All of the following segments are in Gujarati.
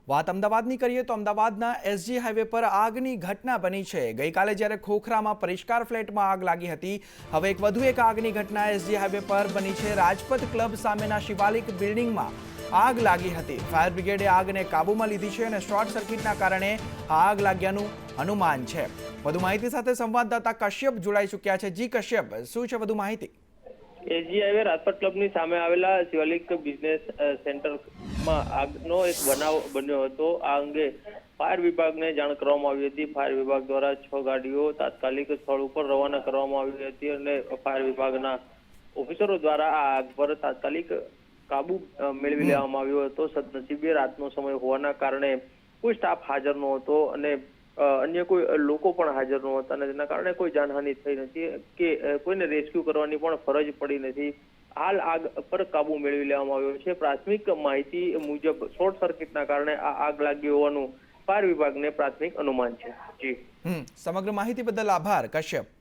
વાત અમદાવાદની કરીએ તો અમદાવાદના એસજી હાઈવે પર આગની ઘટના બની છે। ગઈકાલે જ્યારે ખોખરામાં પરિષ્કાર ફ્લેટમાં આગ લાગી હતી, હવે વધુ એક આગની ઘટના એસજી હાઈવે પર બની છે। રાજપથ ક્લબ સામેના શિવાલિક બિલ્ડિંગમાં આગ લાગી હતી। ફાયર બ્રિગેડે આગને કાબૂમાં લીધી છે અને શોર્ટ સર્કિટના કારણે આગ લાગ્યાનું અનુમાન છે। વધુ માહિતી સાથે સંવાદદાતા કશ્યપ જોડાઈ ચૂક્યા છે। જી કશ્યપ, શું છે વધુ માહિતી? એસજી હાઈવે રાજપથ ક્લબની સામે આવેલા શિવાલિક બિઝનેસ સેન્ટરમાં આગનો એક બનાવ બન્યો હતો। આ અંગે ફાયર વિભાગને જાણ કરવામાં આવી હતી। ફાયર વિભાગ દ્વારા 6 ગાડીઓ તાત્કાલિક સ્થળ ઉપર રવાના કરવામાં આવી હતી અને ફાયર વિભાગના ઓફિસરો દ્વારા આ આગ પર તાત્કાલિક કાબુ મેળવી લેવામાં આવ્યો હતો। સદનસીબે રાતનો સમય હોવાના કારણે કોઈ સ્ટાફ હાજર નહોતો અને અન્ય કોઈ લોકો પણ હાજર નહોતા અને તેના કારણે કોઈ જાનહાનિ થઈ નથી કે કોઈને રેસ્ક્યુ કરવાની પણ ફરજ પડી નથી। હાલ આગ પર કાબુ મેળવી લેવામાં આવ્યો છે। પ્રાથમિક માહિતી મુજબ શોર્ટ સર્કિટના કારણે આ આગ લાગી હોવાનું ફાયર વિભાગને પ્રાથમિક અનુમાન છે। જી સમગ્ર માહિતી બદલ આભાર કશ્યપ।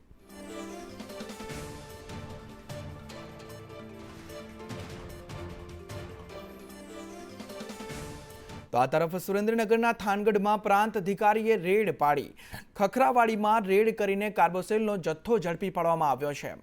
તો આ તરફ સુરેન્દ્રનગરના થાનગઢમાં પ્રાંત અધિકારીએ રેડ પાડી ખખરાવાડીમાં રેડ કરીને કાર્બોસેલનો જથ્થો ઝડપી પાડવામાં આવ્યો છે।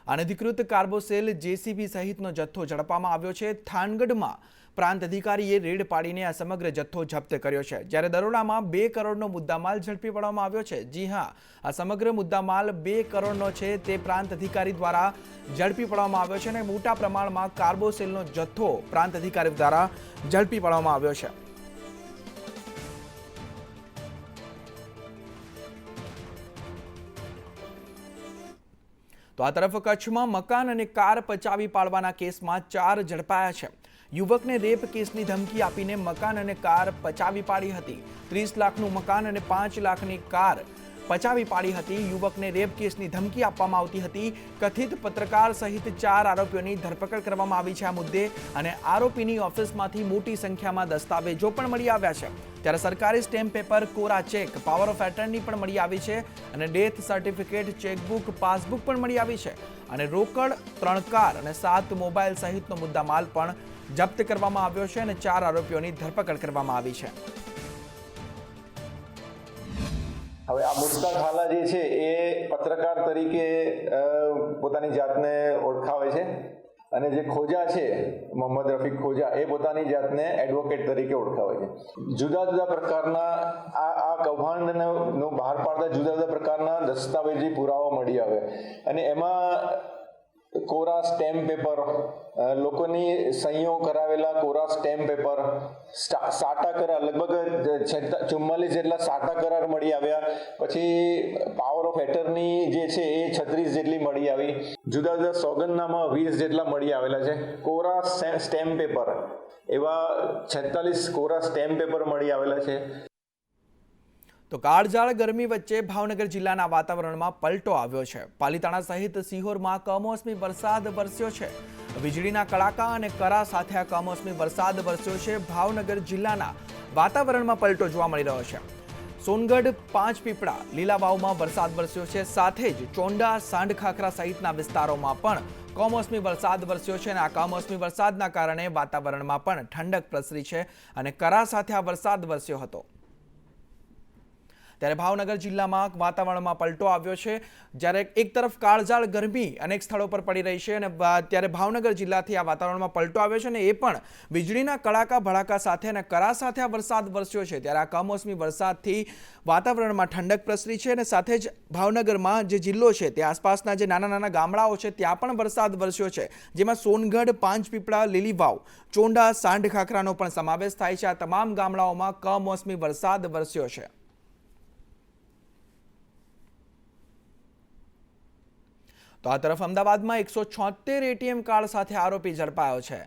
અનધિકૃત કાર્બોસેલ જેસીબી સહિતનો જથ્થો ઝડપવામાં આવ્યો છે। થાનગઢમાં પ્રાંત અધિકારીએ રેડ પાડીને આ સમગ્ર જથ્થો જપ્ત કર્યો છે, જ્યારે દરોડામાં 2 કરોડનો મુદ્દામાલ ઝડપી પાડવામાં આવ્યો છે। જી હા, આ સમગ્ર મુદ્દામાલ 2 કરોડનો છે તે પ્રાંત અધિકારી દ્વારા ઝડપી પાડવામાં આવ્યો છે અને મોટા પ્રમાણમાં કાર્બોસેલનો જથ્થો પ્રાંત અધિકારી દ્વારા ઝડપી પાડવામાં આવ્યો છે। તો આ તરફ કચ્છમાં મકાન અને કાર પચાવી પાડવાના કેસમાં 4 ઝડપાયા છે। યુવકને રેપ કેસની ધમકી આપીને મકાન અને કાર પચાવી પાડી હતી। 30 લાખનું મકાન અને 5 લાખની કાર પચાવી પાડી હતી। યુવકને રેપ કેસની ધમકી આપવામાં આવતી હતી। કથિત પત્રકાર સહિત 4 આરોપીઓની ધરપકડ કરવામાં આવી છે આ મુદ્દે અને આરોપીની ઓફિસમાંથી મોટી સંખ્યામાં દસ્તાવેજો પણ મળી આવ્યા છે। ત્યારે સરકારી સ્ટેમ્પ પેપર, કોરા ચેક, પાવર ઓફ એટર્ની પણ મળી આવી છે અને ડેથ સર્ટિફિકેટ, ચેકબુક, પાસબુક પણ મળી આવી છે અને રોકડ, 3 કાર અને 7 મોબાઈલ સહિતનો મુદ્દામાલ પણ જપ્ત કરવામાં આવ્યો છે અને 4 આરોપીઓની ધરપકડ કરવામાં આવી છે। હવે આ મુસ્તાક હાલા જે છે એ પત્રકાર તરીકે પોતાની જાતને ઓળખાવે છે અને જે ખોજા છે મોહમ્મદ રફીક ખોજા એ પોતાની જાતને એડવોકેટ તરીકે ઓળખાવે છે। જુદા જુદા પ્રકારના આ કૌભાંડનો બહાર પાડતા જુદા જુદા પ્રકારના દસ્તાવેજી પુરાવા મળી આવે અને એમાં કોરા સ્ટેમ્પ પેપર, લોકોની સહીઓ કરાવેલા કોરા સ્ટેમ્પ પેપર, સાટા કરાર, લગભગ 44 જેટલા સાટા કરાર મળી આવ્યા। પછી પાવર ઓફ એટર્ની જે છે એ 36 જેટલી મળી આવી। જુદા જુદા સોગંદનામા 20 જેટલા મળી આવેલા છે। કોરા સ્ટેમ્પ પેપર એવા 46 કોરા સ્ટેમ્પ પેપર મળી આવેલા છે। તો કાળઝાળ ગરમી વચ્ચે ભાવનગર જિલ્લાના વાતાવરણમાં પલટો આવ્યો છે। પાલીતાણા સહિત સિહોરમાં કમોસમી વરસાદ વરસ્યો છે। વીજળીના કડાકા અને કરા સાથે આ કમોસમી વરસાદ વરસ્યો છે। ભાવનગર જિલ્લાના વાતાવરણમાં પલટો જોવા મળી રહ્યો છે। સોનગઢ, પાંચપીપળા, લીલાવાવમાં વરસાદ વરસ્યો છે, સાથે જ ચોંડા, સાંઢખાખરા સહિતના વિસ્તારોમાં પણ કમોસમી વરસાદ વરસ્યો છે અને આ કમોસમી વરસાદના કારણે વાતાવરણમાં પણ ઠંડક પ્રસરી છે અને કરા સાથે આ વરસાદ વરસ્યો હતો। ત્યારે ભાવનગર જિલ્લામાં વાતાવરણમાં પલટો આવ્યો છે। જ્યારે એક તરફ કાળઝાળ ગરમી અનેક સ્થળો પર પડી રહી છે અને ત્યારે ભાવનગર જિલ્લાથી આ વાતાવરણમાં પલટો આવ્યો છે અને એ પણ વીજળીના કડાકા ભડાકા સાથે અને કરા સાથે આ વરસાદ વરસ્યો છે। ત્યારે આ કમોસમી વરસાદથી વાતાવરણમાં ઠંડક પ્રસરી છે અને સાથે જ ભાવનગરમાં જે જિલ્લો છે તે આસપાસના જે નાના નાના ગામડાઓ છે ત્યાં પણ વરસાદ વરસ્યો છે, જેમાં સોનગઢ, પાંચપીપળા, લીલીવાવ, ચોંડા, સાંઢખાખરાનો પણ સમાવેશ થાય છે। આ તમામ ગામડાઓમાં કમોસમી વરસાદ વરસ્યો છે। તો આ તરફ અમદાવાદમાં 176 એટીએમ કાર્ડ સાથે આરોપી ઝડપાયો છે।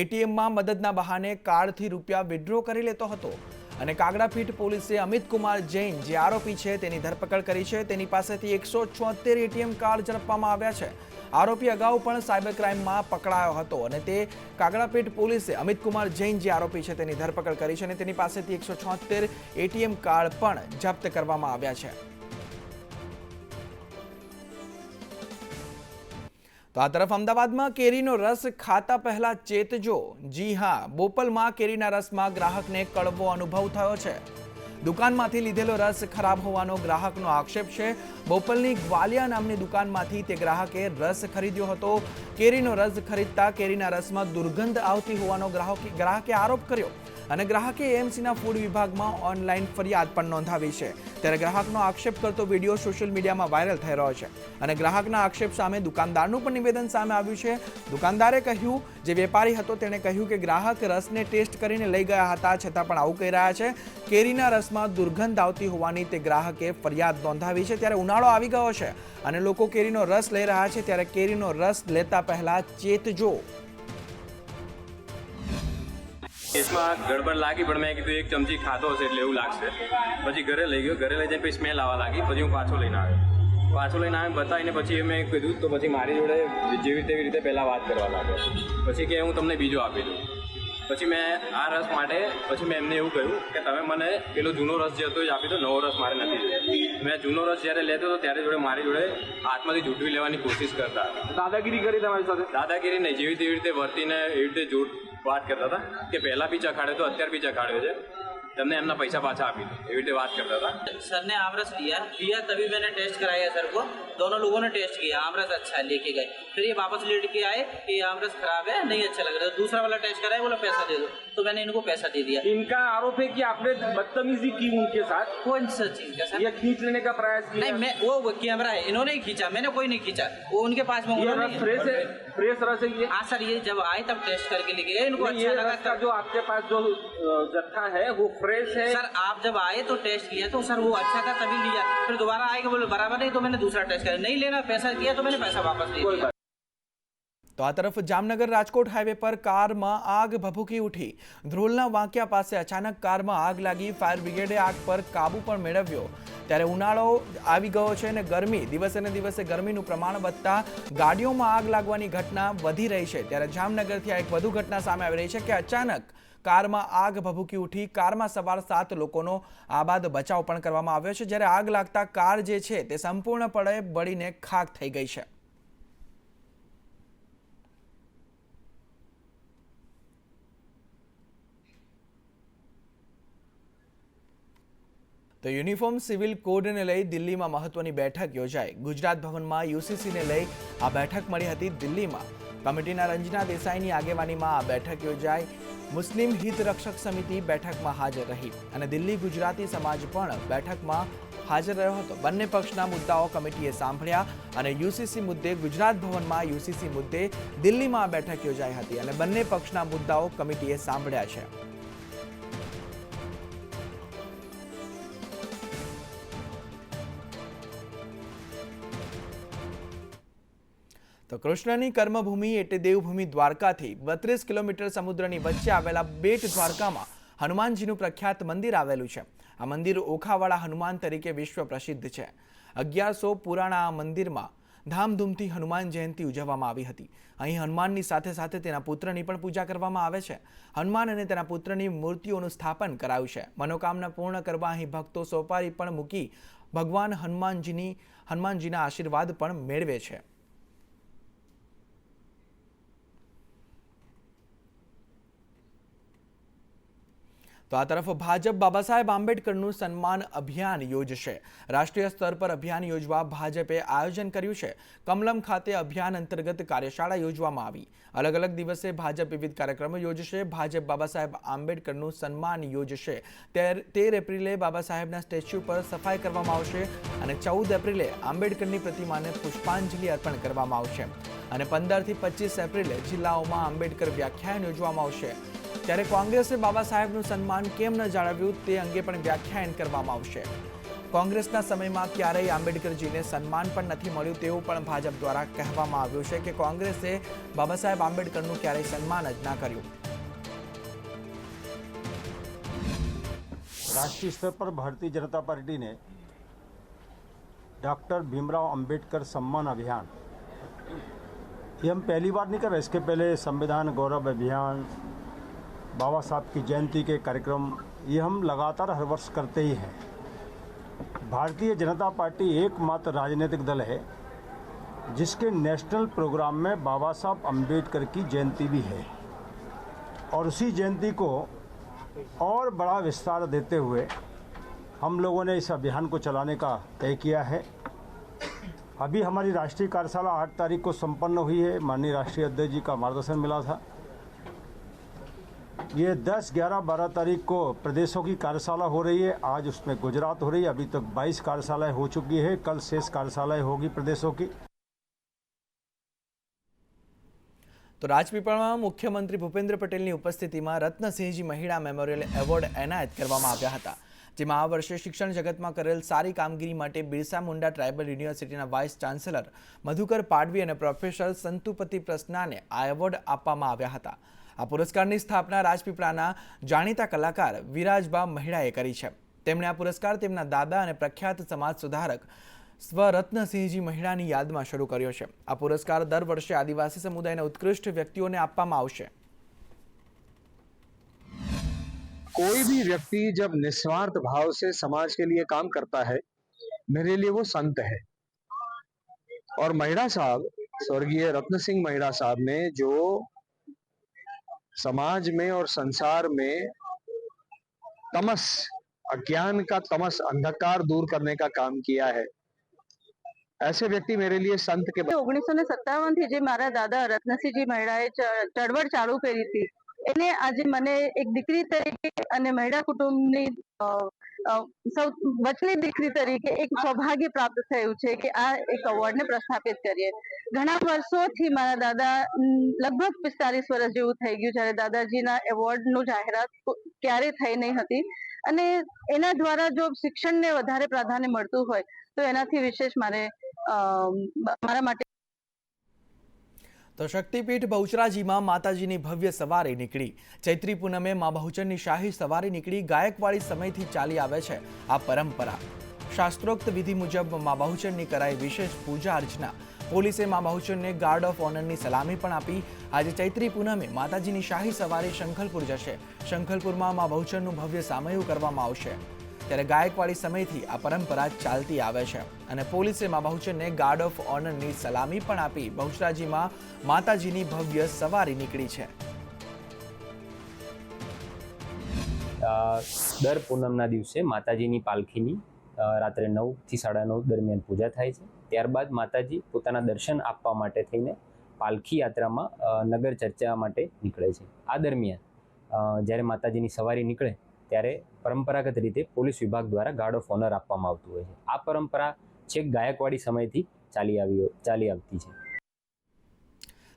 એટીએમમાં મદદના બહાને કાર્ડથી રૂપિયા વિડ્રો કરી લેતો હતો અને કાગડાપીઠ પોલીસે અમિત કુમાર જૈન જે આરોપી છે તેની ધરપકડ કરી છે। તેની પાસેથી 176 એટીએમ કાર્ડ ઝડપવામાં આવ્યા છે। આરોપી અગાઉ પણ સાયબર ક્રાઇમમાં પકડાયો હતો અને તે કાગડાપીઠ પોલીસે અમિત કુમાર જૈન જે આરોપી છે તેની ધરપકડ કરી છે અને તેની પાસેથી 176 એટીએમ કાર્ડ પણ જપ્ત કરવામાં આવ્યા છે। તો આ તરફ અમદાવાદમાં કેરીનો રસ ખાતા પહેલા ચેતજો। જી હા, બોપલમાં કેરીના રસમાં ગ્રાહકને કડવો અનુભવ થયો છે। દુકાનમાંથી લીધેલો રસ ખરાબ હોવાનો ગ્રાહકનો આક્ષેપ છે। બોપલની ગ્વાલિયા નામની દુકાનમાંથી તે ગ્રાહકે રસ ખરીદ્યો હતો। કેરીનો રસ ખરીદતા કેરીના રસમાં દુર્ગંધ આવતી હોવાનો ગ્રાહકે આરોપ કર્યો અને ગ્રાહકે એએમસીના ફૂડ વિભાગમાં ઓનલાઈન ફરિયાદ પણ નોંધાવી છે। ત્યારે ગ્રાહકનો આક્ષેપ કરતો વિડીયો સોશિયલ મીડિયામાં વાયરલ થઈ રહ્યો છે અને ગ્રાહકના આક્ષેપ સામે દુકાનદારનું પણ નિવેદન સામે આવ્યું છે। દુકાનદારે કહ્યું, જે વેપારી હતો તેણે કહ્યું કે ગ્રાહક રસને ટેસ્ટ કરીને લઈ ગયા હતા, છતાં પણ આવું કહી રહ્યા છે। કેરીના રસમાં દુર્ગંધ આવતી હોવાની તે ગ્રાહકે ફરિયાદ નોંધાવી છે। ત્યારે ઉનાળો આવી ગયો છે અને લોકો કેરીનો રસ લઈ રહ્યા છે, ત્યારે કેરીનો રસ લેતા પહેલા ચેતજો। કેસમાં ગડબડ લાગી, પણ મેં કીધું એક ચમચી ખાધો હશે એટલે એવું લાગશે। પછી ઘરે લઈ ગયો, ઘરે લઈ જઈને પછી સ્મેલ આવવા લાગી। પછી હું પાછો લઈને આવ્યો, બતાવીને પછી મેં કીધું તો પછી મારી જોડે જેવી તેવી રીતે પહેલાં વાત કરવા લાગ્યો। પછી કે હું તમને બીજો આપી દઉં। પછી મેં આ રસ માટે પછી મેં એમને એવું કહ્યું કે તમે મને પેલો જૂનો રસ જે હતો એ આપી દો, નવો રસ મારે નથી જોઈતો। મેં જૂનો રસ જ્યારે લેતો હતો ત્યારે મારી જોડે હાથમાંથી ઝૂંટવી લેવાની કોશિશ કરતા હતા। દાદાગીરી કરી તમારી સાથે? દાદાગીરી નહીં, જેવી તેવી રીતે વર્તીને એવી રીતે વાત કરતા હતા કે પહેલાં બી ચખાડ્યો તો અત્યારે બી ચખાડ્યો છે, તમને एमना पैसा पाछा आपी दो, एवी रीते बात करता था। सर ने आमरस लिया तभी मैंने टेस्ट कराया सर को, दोनों लोगों ने टेस्ट किया, आमरस अच्छा है लेके गए। फिर ये वापस लेट के आए कि आमरस खराब है, नहीं अच्छा लग रहा है। दूसरा वाला टेस्ट कराया, बोला पैसा दे दो, तो मैंने इनको पैसा दे दिया। इनका आरोप है कि आपने बदतमीजी की उनके साथ। कौन सा चीज का सर? ये खींच लेने का प्रयास किया? नहीं, मैं वो कैमरा है, इन्होंने ही खींचा, मैंने कोई नहीं खींचा, वो उनके पास में। फ्रेश है, फ्रेश रस है ये? हाँ सर, ये जब आए तब टेस्ट करके लेके गए, इनको अच्छा लगा। जो आपके पास जो जत्था है वो फ्रेश है? सर आप जब आए तो टेस्ट किया तो सर वो अच्छा था तभी लिया, फिर दोबारा आएगा बोले बराबर नहीं, तो मैंने दूसरा टेस्ट किया, नहीं लेना पैसा किया तो मैंने पैसा वापस दे दिया। तो आ तरफ जामनगर राजकोट हाईवे पर कार में आग भभूकी उठी। ધ્રોલના વાંકિયા પાસે અચાનક કારમાં આગ લાગી। ફાયર બ્રિગેડે આગ પર કાબુ પણ મેળવ્યો। ત્યારે ઉનાળો આવી ગયો છે અને ગરમી દિવસે ને દિવસે ગરમીનું પ્રમાણ વધતા ગાડીઓમાં આગ લાગવાની ઘટના વધી રહી છે। ત્યારે જામનગરથી આ એક વધુ ઘટના સામે આવી રહી છે કે અચાનક કારમાં આગ ભભૂકી ઉઠી। કારમાં સવાર 7 લોકોનો આબાદ બચાવ પણ કરવામાં આવ્યો છે, જ્યારે આગ લાગતા કાર જે છે તે સંપૂર્ણપણે બળીને ખાક થઈ ગઈ છે। તો યુનિફોર્મ સિવિલ કોડને લઈ દિલ્હીમાં મહત્વની બેઠક યોજાઈ। ગુજરાત ભવનમાં યુસીસીને લઈ આ બેઠક મળી હતી। દિલ્હીમાં કમિટીના રંजना દેસાઈની આગેવાનીમાં આ બેઠક યોજાઈ। મુસ્લિમ હિત રક્ષક સમિતિ બેઠકમાં હાજર રહી અને દિલ્હી ગુજરાતી સમાજ પણ બેઠકમાં હાજર રહ્યો હતો। બંને પક્ષના મુદ્દાઓ કમિટીએ સાંભળ્યા અને યુસીસી મુદ્દે ગુજરાત ભવનમાં, યુસીસી મુદ્દે દિલ્હીમાં આ બેઠક યોજાઈ હતી અને બંને પક્ષના મુદ્દાઓ કમિટીએ સાંભળ્યા છે। તો કૃષ્ણની કર્મભૂમિ એટલે દેવભૂમિ દ્વારકાથી 32 કિલોમીટર સમુદ્રની વચ્ચે આવેલા બેટ દ્વારકામાં હનુમાનજીનું પ્રખ્યાત મંદિર આવેલું છે। આ મંદિર ઓખાવાળા હનુમાન તરીકે વિશ્વ પ્રસિદ્ધ છે। 1100 પુરાણા આ મંદિરમાં ધામધૂમથી હનુમાન જયંતિ ઉજવવામાં આવી હતી। અહીં હનુમાનની સાથે સાથે તેના પુત્રની પણ પૂજા કરવામાં આવે છે। હનુમાન અને તેના પુત્રની મૂર્તિઓનું સ્થાપન કરાયું છે। મનોકામના પૂર્ણ કરવા અહીં ભક્તો સોપારી પણ મૂકી ભગવાન હનુમાનજીના આશીર્વાદ પણ મેળવે છે। તો આ તરફ ભાજપ બાબા સાહેબ આંબેડકરનું સન્માન અભિયાન યોજશે। રાષ્ટ્રીય સ્તર પર અભિયાન યોજવા ભાજપે આયોજન કર્યું છે। કમલમ ખાતે અભિયાન અંતર્ગત કાર્યશાળા યોજવામાં આવી। અલગ અલગ દિવસે ભાજપ વિવિધ કાર્યક્રમો યોજશે। ભાજપ બાબા સાહેબ આંબેડકરનું સન્માન યોજશે। 13 એપ્રિલે બાબા સાહેબના સ્ટેચ્યુ પર સફાઈ કરવામાં આવશે અને 14 એપ્રિલે આંબેડકરની પ્રતિમાને પુષ્પાંજલિ અર્પણ કરવામાં આવશે અને 15 થી 25 એપ્રિલે જિલ્લાઓમાં આંબેડકર વ્યાખ્યાન યોજવામાં આવશે। ત્યારે કોંગ્રેસે બાબા સાહેબનું સન્માન કેમ ન જાળવ્યું તે અંગે પણ વ્યાખ્યાન કરવામાં આવશે। કોંગ્રેસના સમયમાં ક્યારેય આંબેડકરજીને સન્માન પણ નથી મળ્યું તેવું પણ ભાજપ દ્વારા કહેવામાં આવ્યું છે કે કોંગ્રેસે બાબા સાહેબ આંબેડકરનું ક્યારેય સન્માન જ ના કર્યું। राष्ट्रीय स्तर पर भारतीय जनता पार्टी ने डॉक्टर भीमराव अंबेडकर सम्मान अभियान, ये हम पहली बार नहीं कर रहे। इसके पहले संविधान गौरव अभियान, बाबा साहब की जयंती के कार्यक्रम, ये हम लगातार हर वर्ष करते ही हैं। भारतीय जनता पार्टी एकमात्र राजनीतिक दल है जिसके नेशनल प्रोग्राम में बाबा साहब अम्बेडकर की जयंती भी है और उसी जयंती को और बड़ा विस्तार देते हुए हम लोगों ने इस अभियान को चलाने का तय किया है। अभी हमारी राष्ट्रीय कार्यशाला 8 तारीख को संपन्न हुई है। माननीय राष्ट्रीय अध्यक्ष जी का मार्गदर्शन मिला था। ये 10, 11, 12 तारीख को प्रदेशों की कार्यशाला हो रही है। आज उसमें गुजरात हो रही है। अभी तक 22 कार्यशालाएं हो चुकी है। कल शेष कार्यशालाएं होगी प्रदेशों की। તો રાજપીપળામાં મુખ્યમંત્રી ભૂપેન્દ્ર પટેલની ઉપસ્થિતિમાં રત્નસિંહજી મહિલા મેમોરિયલ એવોર્ડ એનાયત કરવામાં આવ્યા હતા, જેમાં આ વર્ષે શિક્ષણ જગતમાં કરેલ સારી કામગીરી માટે બિરસા મુંડા ટ્રાઇબલ યુનિવર્સિટીના વાઇસ ચાન્સેલર મધુકર પાડવી અને પ્રોફેસર સંતુપતિ પ્રસન્નાને આ એવોર્ડ આપવામાં આવ્યા હતા। આ પુરસ્કારની સ્થાપના રાજપીપળાના જાણીતા કલાકાર વિરાજબા મહિડાએ કરી છે। તેમણે આ પુરસ્કાર તેમના દાદા અને પ્રખ્યાત સમાજ સુધારક સ્વ રત્નસિંહજી મહિડાની યાદમાં શરૂ કર્યો છે। આ પુરસ્કાર દર વર્ષે આદિવાસી સમુદાયના ઉત્કૃષ્ટ વ્યક્તિઓને આપવામાં આવશે। कोई भी व्यक्ति जब निस्वार्थ भाव से समाज के लिए काम करता है, मेरे लिए वो संत है। और महिड़ा साहब, स्वर्गीय रत्न सिंह महिड़ा साहब ने जो समाज में और संसार में तमस, अज्ञान का तमस, अंधकार दूर करने का काम किया है, ऐसे व्यक्ति मेरे लिए संत के 1957 થી જે મારા દાદા રત્નસિંહજી મહિડાએ ચળવળ ચાલુ કરી હતી, એને આજે મને એક દીકરી તરીકે અને મહિડા કુટુંબની સૌ વચલી દીકરી તરીકે એક સૌભાગ્ય પ્રાપ્ત થયું છે કે આ એક એવોર્ડને પ્રસ્થાપિત કરીએ। ઘણા વર્ષોથી મારા દાદા લગભગ 45 વર્ષ જેવું થઈ ગયું જ્યારે દાદાજીના એવોર્ડનું જાહેરાત ક્યારે થઈ નહીં હતી અને એના દ્વારા જો શિક્ષણને વધારે પ્રાધાન્ય મળતું હોય તો એનાથી વિશેષ મારા માટે। તો શક્તિપીઠ બહુચરાજીમાં માતાજીની ભવ્ય સવારી નીકળી। ચૈત્રી પૂનમે મા બહુચરની શાહી સવારી નીકળી। ગાયકવાડી સમયથી ચાલી આવે છે આ પરંપરા। શાસ્ત્રોક્ત વિધિ મુજબ મા બહુચરની કરાઈ વિશેષ પૂજા અર્ચના। પોલીસે મા બહુચરને ગાર્ડ ઓફ ઓનરની સલામી પણ આપી। આજે ચૈત્રી પૂનમે માતાજીની શાહી સવારી શંખલપુર જશે। શંખલપુરમાં મા બહુચરનું ભવ્ય સામૈયું કરવામાં આવશે। ત્યારે ગાયકવાડી સમયથી આ પરંપરા ચાલતી આવે છે અને પોલીસે મા બહુચરને ગાર્ડ ઓફ ઓનરની સલામી પણ આપી। બહુચરાજીમાં માતાજીની ભવ્ય સવારી નીકળી છે। દર પૂનમના દિવસે માતાજીની પાલખીની રાત્રે 9 થી 9:30 દરમિયાન પૂજા થાય છે। ત્યારબાદ માતાજી પોતાના દર્શન આપવા માટે થઈને પાલખી યાત્રામાં નગર ચર્ચા માટે નીકળે છે। આ દરમિયાન જ્યારે માતાજીની સવારી નીકળે ત્યારે પરંપરાગત રીતે પોલીસ વિભાગ દ્વારા ગાર્ડ ઓફ ઓનર આપવામાં આવતું હોય છે। આ પરંપરા છેક ગાયકવાડી સમયથી ચાલી આવતી છે।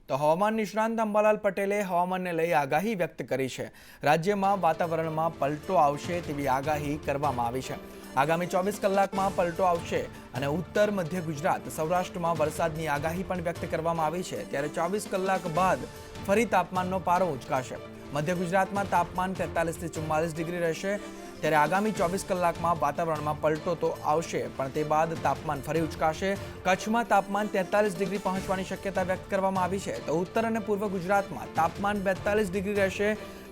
તો હવામાન નિષ્ણાંત અંબાલાલ પટેલે હવામાનને લઈ આગાહી વ્યક્ત કરી છે। રાજ્યમાં વાતાવરણમાં પલટો આવશે તેવી આગાહી કરવામાં આવી છે। આગામી 24 કલાકમાં પલટો આવશે અને ઉત્તર મધ્ય ગુજરાત સૌરાષ્ટ્રમાં વરસાદની આગાહી પણ વ્યક્ત કરવામાં આવી છે। ત્યારે 24 કલાક બાદ ફરી તાપમાનનો પારો ઉંચકાશે। મધ્ય ગુજરાતમાં તાપમાન 43 થી 44 ડિગ્રી રહેશે। ત્યારે આગામી 24 કલાકમાં વાતાવરણમાં પલટો તો આવશે પણ તે બાદ તાપમાન ફરી ઉંચકાશે। કચ્છમાં તાપમાન 43 ડિગ્રી પહોંચવાની શક્યતા વ્યક્ત કરવામાં આવી છે। તો ઉત્તર અને પૂર્વ ગુજરાતમાં તાપમાન 42 ડિગ્રી રહેશે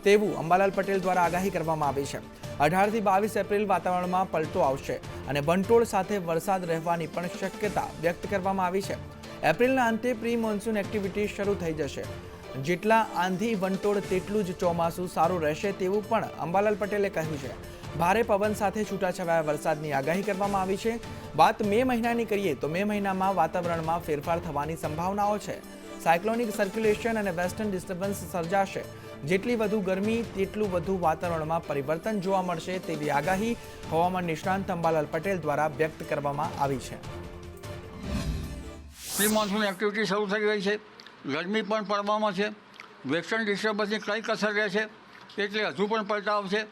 તેવું અંબાલાલ પટેલ દ્વારા આગાહી કરવામાં આવી છે। 18 થી 22 એપ્રિલ વાતાવરણમાં પલટો આવશે અને વંટોળ સાથે વરસાદ રહેવાની પણ શક્યતા વ્યક્ત કરવામાં આવી છે। એપ્રિલના અંતે પ્રી મોન્સૂન એક્ટિવિટી શરૂ થઈ જશે। જેટલા આંધી વંટોળ તેટલું જ ચોમાસું સારું રહેશે તેવું પણ અંબાલાલ પટેલે કહ્યું છે। ભારે પવન સાથે છૂટાછવાયા વરસાદની આગાહી કરવામાં આવી છે। વાત મે મહિનાની કરીએ તો મે મહિનામાં વાતાવરણમાં ફેરફાર થવાની સંભાવનાઓ છે। સાયક્લોનિક સર્ક્યુલેશન અને વેસ્ટર્ન ડિસ્ટર્બન્સ સર્જાશે। જેટલી વધુ ગરમી તેટલું વધુ વાતાવરણમાં પરિવર્તન જોવા મળશે તેવી આગાહી હવામાન નિષ્ણાંત અંબાલાલ પટેલ દ્વારા વ્યક્ત કરવામાં આવી છે। પ્રી મોન્સૂન એક્ટિવિટી શરૂ થઈ ગઈ છે। ગરમી પણ પડવામાં છે। વેસ્ટર્ન ડિસ્ટર્બન્સની કંઈ કસર રહેશે એટલે હજુ પણ પલટા આવશે।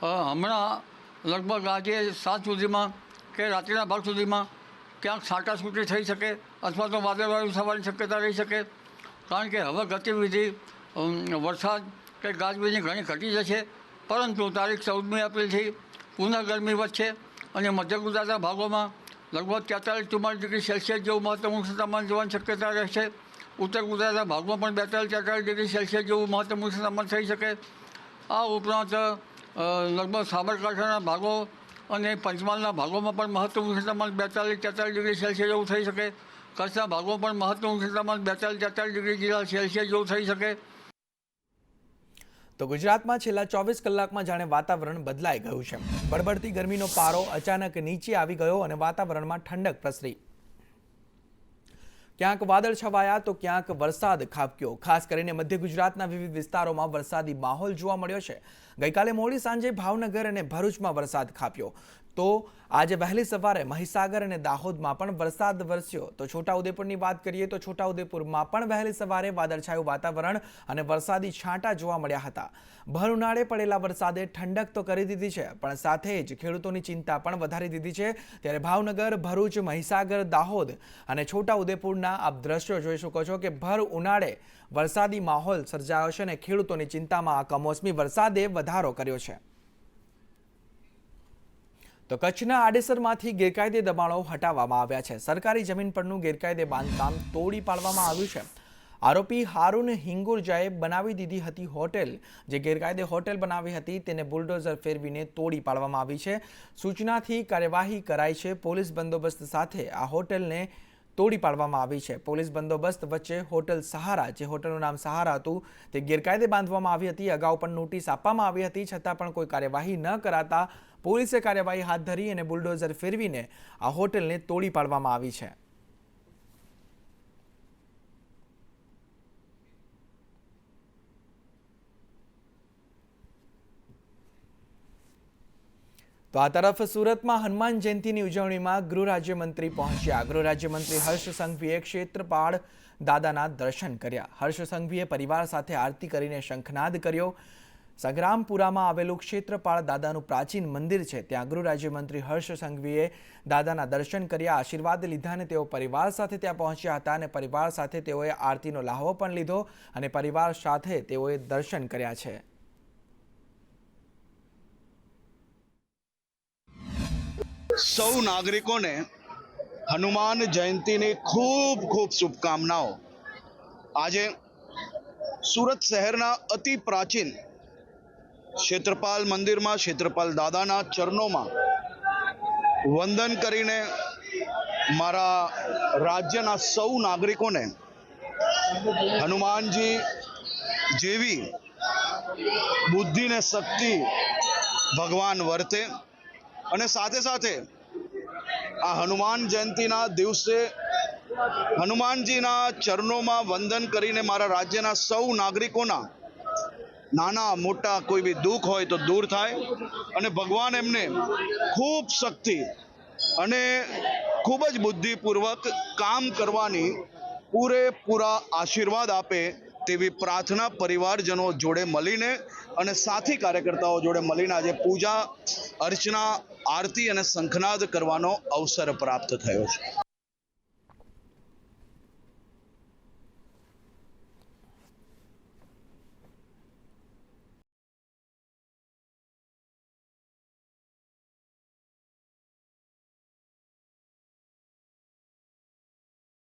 હમણાં લગભગ આજે 7 સુધીમાં કે રાત્રિના ભાગ સુધીમાં ક્યાંક છાંટાછૂટી થઈ શકે અથવા તો વાદળવાળું થવાની શક્યતા રહી શકે કારણ કે હવે ગતિવિધિ વરસાદ કે ગાજવીજની ઘણી ઘટી જશે। પરંતુ તારીખ 14મી એપ્રિલથી પુનઃ ગરમી વધશે અને મધ્ય ગુજરાતના ભાગોમાં લગભગ 43-44 ડિગ્રી સેલ્સિયસ જેવું મહત્તમ તાપમાન જોવાની શક્યતા રહેશે। ઉત્તર ગુજરાતના ભાગમાં પણ 42-43 ડિગ્રી સેલ્સિયસ જેવું મહત્તમ તાપમાન થઈ શકે। આ ઉપરાંત લગભગ સાબરકાંઠાના ભાગો અને પંચમહાલના ભાગોમાં પણ મહત્તમ તાપમાન 42-43 ડિગ્રી સેલ્સિયસ જેવું થઈ શકે। કચ્છના ભાગો પણ મહત્તમ ઉષ્ણ તાપમાન 42-43 ડિગ્રી જેટલા સેલ્સિયસ જેવું થઈ શકે. તો ગુજરાતમાં છેલ્લા 24 કલાકમાં જાણે વાતાવરણ બદલાઈ ગયું છે. બળબડતી ગરમીનો પારો અચાનક નીચે આવી ગયો અને વાતાવરણમાં ઠંડક પ્રસરી. ક્યાંક વાદળ છવાયા તો ક્યાંક વરસાદ ખાબક્યો. ખાસ કરીને મધ્ય ગુજરાતના વિવિધ વિસ્તારોમાં વરસાદી માહોલ જોવા મળ્યો છે. ગઈકાલે મોડી સાંજે ભાવનગર અને ભરૂચમાં વરસાદ ખાબક્યો તો આજે વહેલી સવારે મહીસાગર અને દાહોદમાં પણ વરસાદ વરસ્યો. તો છોટાઉદેપુરની વાત કરીએ તો છોટાઉદેપુરમાં પણ વહેલી સવારે વાદળછાયું વાતાવરણ અને વરસાદી છાંટા જોવા મળ્યા હતા. ભર ઉનાળે પડેલા વરસાદે ઠંડક તો કરી દીધી છે પણ સાથે જ ખેડૂતોની ચિંતા પણ વધારી દીધી છે. ત્યારે ભાવનગર, ભરૂચ, મહીસાગર, દાહોદ અને છોટાઉદેપુરના આપ દ્રશ્યો જોઈ શકો છો કે ભર ઉનાળે વરસાદી માહોલ સર્જાયો છે અને ખેડૂતોની ચિંતામાં આ કમોસમી વરસાદે વધારો કર્યો છે. તો કચ્છના આડેસરમાંથી ગેરકાયદે દબાણો હટાવવામાં આવ્યા છે. સરકારી જમીન પરનું ગેરકાયદે બાંધકામ તોડી પાડવામાં આવ્યું છે. આરોપી હારૂન હિંગુરજાએ બનાવી દીધી હતી હોટેલ. જે ગેરકાયદે હોટેલ બનાવી હતી તેને બુલડોઝર ફેરવીને તોડી પાડવામાં આવી છે. સૂચનાથી કાર્યવાહી કરાઈ છે. પોલીસ બંદોબસ્ત સાથે આ હોટેલને તોડી પાડવામાં આવી છે. પોલીસ બંદોબસ્ત વચ્ચે હોટલ સહારા, જે હોટલનું નામ સહારા હતું, તે ગેરકાયદે બાંધવામાં આવી હતી. અગાઉ પણ નોટિસ આપવામાં આવી હતી, છતાં પણ કોઈ કાર્યવાહી ન કરાતા પોલીસે કાર્યવાહી હાથ ધરી અને બુલડોઝર ફેરવીને આ હોટેલને તોડી પાડવામાં આવી છે. તો આ તરફ સુરતમાં હનુમાન જયંતીની ઉજવણીમાં ગૃહ રાજ્યમંત્રી પહોંચ્યા. ગૃહ રાજ્યમંત્રી હર્ષ સંઘવીએ ક્ષેત્રપાળ દાદાના દર્શન કર્યા. હર્ષ સંઘવીએ પરિવાર સાથે આરતી કરીને શંખનાદ કર્યો. સંગ્રામપુરામાં આવેલું ક્ષેત્રપાળ દાદાનું પ્રાચીન મંદિર છે. ત્યાં ગૃહ રાજ્યમંત્રી હર્ષ સંઘવીએ દાદાના દર્શન કર્યા, આશીર્વાદ લીધા અને તેઓ પરિવાર સાથે ત્યાં પહોંચ્યા હતા અને પરિવાર સાથે તેઓએ આરતીનો લાહવો પણ લીધો અને પરિવાર સાથે તેઓએ દર્શન કર્યા છે. સૌ નાગરિકોને હનુમાન જયંતીની ખૂબ ખૂબ શુભકામનાઓ. આજે સુરત શહેરના અતિ પ્રાચીન ક્ષેત્રપાલ મંદિરમાં ક્ષેત્રપાલ દાદાના ચરણોમાં વંદન કરીને મારા રાજ્યના સૌ નાગરિકોને હનુમાનજી જેવી બુદ્ધિ ને શક્તિ ભગવાન વર્તે અને સાથે સાથે આ હનુમાન જયંતીના દિવસે હનુમાનજીના ચરણોમાં વંદન કરીને મારા રાજ્યના સૌ નાગરિકોના નાના મોટા કોઈ બી દુઃખ હોય તો દૂર થાય અને ભગવાન એમને ખૂબ શક્તિ અને ખૂબ જ બુદ્ધિપૂર્વક કામ કરવાની પૂરેપૂરા આશીર્વાદ આપે તેવી પ્રાર્થના પરિવારજનો જોડે મળીને અને સાથી કાર્યકર્તાઓ જોડે મળીને આજે પૂજા અર્ચના, આરતી અને શંખનાદ કરવાનો અવસર પ્રાપ્ત થયો છે.